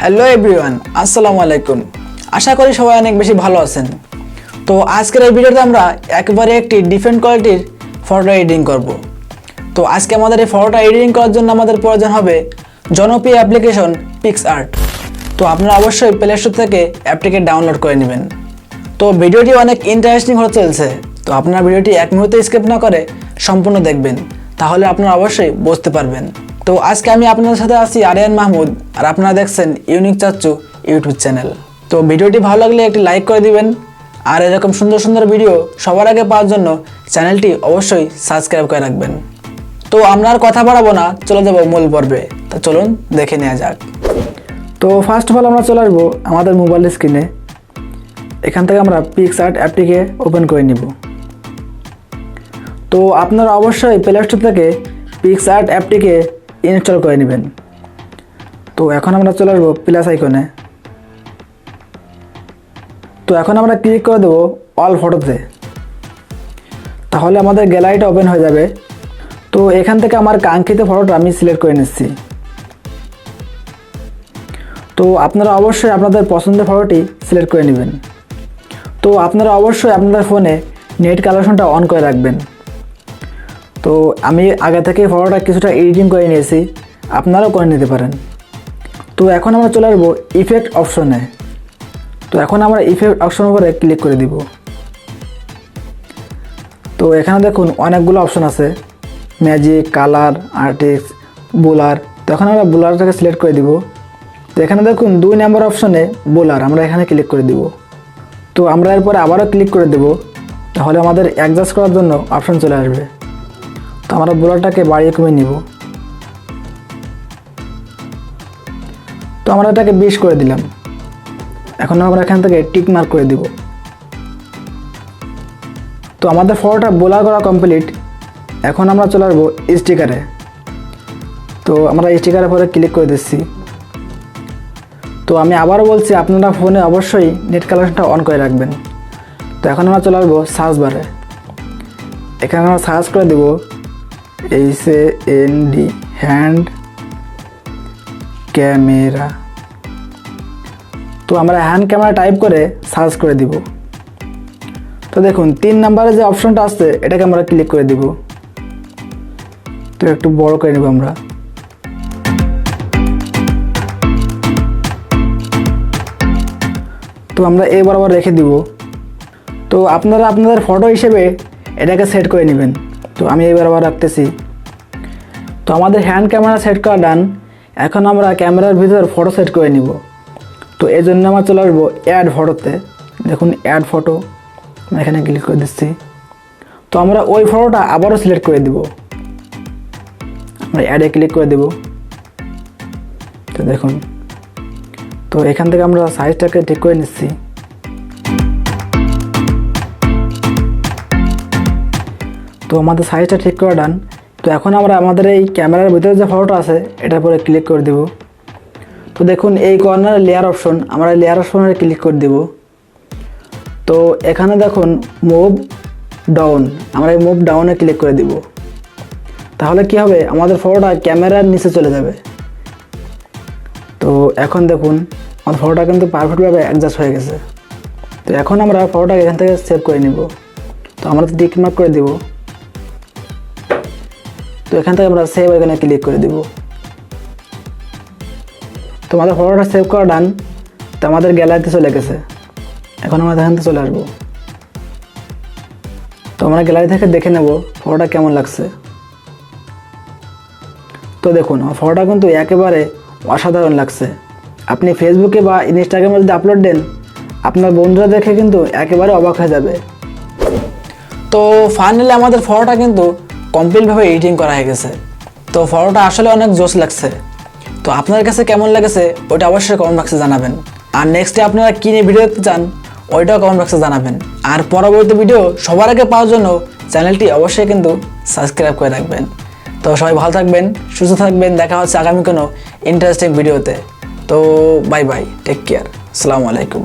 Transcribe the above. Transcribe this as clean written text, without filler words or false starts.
Hello everyone, আসসালামু আলাইকুম। আশা করি সবাই অনেক বেশি ভালো আছেন। তো আজকের এই ভিডিওতে আমরা একবারে একটি ডিফারেন্ট কোয়ালিটির ফটো এডিটিং করব। তো আজকে আমাদের এই ফটোটা এডিটিং করার জন্য আমাদের প্রয়োজন হবে জনপ্রিয় অ্যাপ্লিকেশন PicsArt। তো আপনারা অবশ্যই প্লে স্টোর থেকে অ্যাপটিকে ডাউনলোড করে নেবেন। তো ভিডিওটি অনেক ইন্টারেস্টিং হতে চলছে, তো আপনারা ভিডিওটি এক মুহূর্তে স্কিপ না করে সম্পূর্ণ দেখবেন, তাহলে আপনারা অবশ্যই বুঝতে পারবেন। তো আজকে আমি আপনাদের সাথে আছি আরিয়ান মাহমুদ, আর আপনারা দেখছেন ইউনিক চাচ্চু ইউটিউব চ্যানেল। তো ভিডিওটি ভালো লাগলে একটি লাইক করে দিবেন, আর এরকম সুন্দর সুন্দর ভিডিও সবার আগে পাওয়ার জন্য চ্যানেলটি অবশ্যই সাবস্ক্রাইব করে রাখবেন। তো আমরা আর কথা বাড়াবো না, চলে যাবো মূল পর্বে। তো চলুন দেখে নেওয়া যাক। তো ফার্স্ট অফ অল আমরা চলে আসবো আমাদের মোবাইল স্ক্রিনে। এখান থেকে আমরা PicsArt অ্যাপটিকে ওপেন করে নিব। তো আপনারা অবশ্যই প্লে স্টোর থেকে PicsArt অ্যাপটিকে ইনস্টল করে নেবেন। তো এখন আমরা চলে আসবো প্লাস আইকনে। তো এখন আমরা ক্লিক করে দেবো অল ফটোতে, তাহলে আমাদের গ্যালারিটা ওপেন হয়ে যাবে। তো এখান থেকে আমার কাঙ্ক্ষিত ফটোটা আমি সিলেক্ট করে নিচ্ছি। তো আপনারা অবশ্যই আপনাদের পছন্দের ফটোটি সিলেক্ট করে নেবেন। তো আপনারা অবশ্যই আপনাদের ফোনে নেট কালেকশনটা অন করে রাখবেন। তো আমি আগে থেকে ফটোটা কিছুটা এডিটিং করে নিয়েছি, আপনারাও করে নিতে পারেন। তো এখন আমরা চলে আসবো ইফেক্ট অপশনে। তো এখন আমরা ইফেক্ট অপশনের উপরে ক্লিক করে দিব। তো এখানে দেখুন অনেকগুলো অপশন আছে, ম্যাজিক, কালার, আর্টিস্ট, বোলার। তো এখন আমরা বোলারটাকে সিলেক্ট করে দিব। তো এখানে দেখুন 2 নম্বর অপশনে বোলার, আমরা এখানে ক্লিক করে দিব। তো আমরা এরপরে আবারও ক্লিক করে দেব, তাহলে আমাদের অ্যাডজাস্ট করার জন্য অপশন চলে আসবে। তো আমরা বোলারটাকে বাড়িয়ে কমিয়ে নিব। তো আমরা এটাকে 20 করে দিলাম। এখন আমরা এখান থেকে টিক মার্ক করে দিব। তো আমাদের ফটোটা বোলার করা কমপ্লিট। এখন আমরা চলে আসবো স্টিকারে। তো আমরা স্টিকারের পরে ক্লিক করে দিচ্ছি। তো আমি আবারও বলছি, আপনারা ফোনে অবশ্যই নেট কালেকশনটা অন করে রাখবেন। তো এখন আমরা চলে আসবো সার্চ বারে। এখানে আমরা সার্চ করে দেব HAND হ্যান্ড ক্যামেরা। তো আমরা হ্যান্ড ক্যামেরা টাইপ করে সার্চ করে দিব। তো দেখুন 3 নম্বরে যে অপশনটা আসছে এটাকে আমরা ক্লিক করে দিব। তো একটু বড় করে নেব আমরা। তো আমরা এই বরাবর রেখে দিব। তো আপনারা আপনাদের ফটো হিসেবে এটাকে সেট করে নেবেন। তো আমি এই বরাবর রাখতেছি। তো আমাদের হ্যান্ড ক্যামেরা সেট করা ডান। এখন আমরা ক্যামেরার ভিতর ফটো সেট করে নিব। তো এই জন্য আমরা চলে আসবো অ্যাড ফটোতে। দেখুন অ্যাড ফটো, আমরা এখানে ক্লিক করে দিচ্ছি। তো আমরা ওই ফটোটা আবারও সিলেক্ট করে দিব। আমরা অ্যাডে ক্লিক করে দেব। তো দেখুন, তো এখান থেকে আমরা সাইজটাকে ঠিক করে নিচ্ছি। তো আমাদের সাইজটা ঠিক করা ডান। তো এখন আমরা আমাদের এই ক্যামেরার ভিতরে যে ফটোটা আছে এটার পরে ক্লিক করে দেব। তো দেখুন এই কর্নারে লেয়ার অপশন, আমরা লেয়ার অপশনে ক্লিক করে দেব। তো এখানে দেখুন মুভ ডাউন, আমরা এই মুভ ডাউনে ক্লিক করে দিব। তাহলে কি হবে, আমাদের ফটোটা ক্যামেরার নিচে চলে যাবে। তো এখন দেখুন আমাদের ফটোটা কিন্তু পারফেক্টভাবে অ্যাডজাস্ট হয়ে গেছে। তো এখন আমরা ফটোটা এখান থেকে সেভ করে নিব। তো আমরা টিক মার্ক করে দিব। তো এখান থেকে আমরা সেভ এখানে ক্লিক করে দিব। তো আমাদের ফটোটা সেভ করা ডান। তো আমাদের গ্যালারিতে চলে গেছে। এখন আমরা এখান থেকে চলে আসবো। তো আমরা গ্যালারি থেকে দেখে নেব ফটোটা কেমন লাগছে। তো দেখুন আমার ফটোটা কিন্তু একেবারে অসাধারণ লাগছে। আপনি ফেসবুকে বা ইনস্টাগ্রামে যদি আপলোড দেন, আপনার বন্ধুরা দেখে কিন্তু একেবারে অবাক হয়ে যাবে। তো ফাইনালি আমাদের ফটোটা কিন্তু কমপ্লিটভাবে এডিটিং করা হয়ে গেছে। তো ফটোটা আসলে অনেক জোস লাগছে। তো আপনার কাছে কেমন লেগেছে ওইটা অবশ্যই কমেন্ট বক্সে জানাবেন। আর নেক্সটে আপনারা কী নিয়ে ভিডিও দেখতে চান ওইটাও কমেন্ট বক্সে জানাবেন। আর পরবর্তী ভিডিও সবার আগে পাওয়ার জন্য চ্যানেলটি অবশ্যই কিন্তু সাবস্ক্রাইব করে রাখবেন। তো সবাই ভালো থাকবেন, সুস্থ থাকবেন। দেখা হচ্ছে আগামী কোনো ইন্টারেস্টিং ভিডিওতে। তো বাই বাই, টেক কেয়ার, আসসালামু আলাইকুম।